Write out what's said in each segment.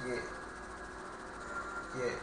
Yeah, yeah.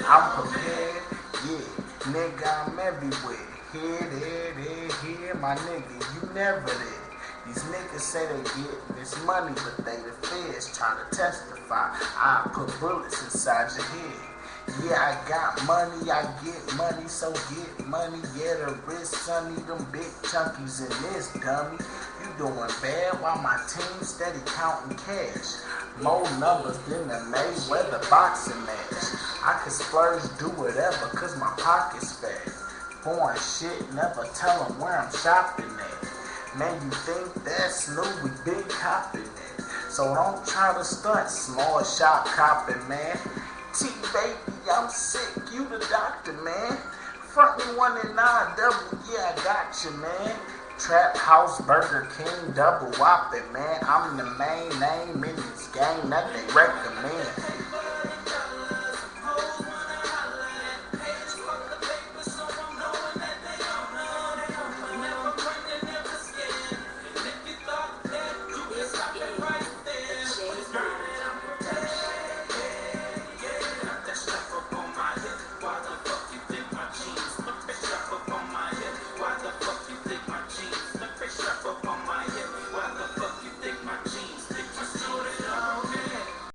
I'm prepared, yeah. Nigga, I'm everywhere. Here, here, my nigga, you never there. These niggas say they get this money, but they the feds trying to testify. I put bullets inside your head. Yeah, I got money, I get money, so get money. Yeah, the wrist, sonny, them big chunkies in this, dummy. You doing bad while my team steady counting cash. More numbers than the Mayweather boxing match. I can splurge, do whatever, cause my pocket's fat. Foreign shit, never tell them where I'm shopping at. Man, you think that's new, we big copping it. So don't try to stunt, small shop copping, man. T-baby, I'm sick, you the doctor, man. Front me 1 and 9 double, yeah, I got you, man. Trap House, Burger King, double whopping, man. I'm the main name in this game that they recommend.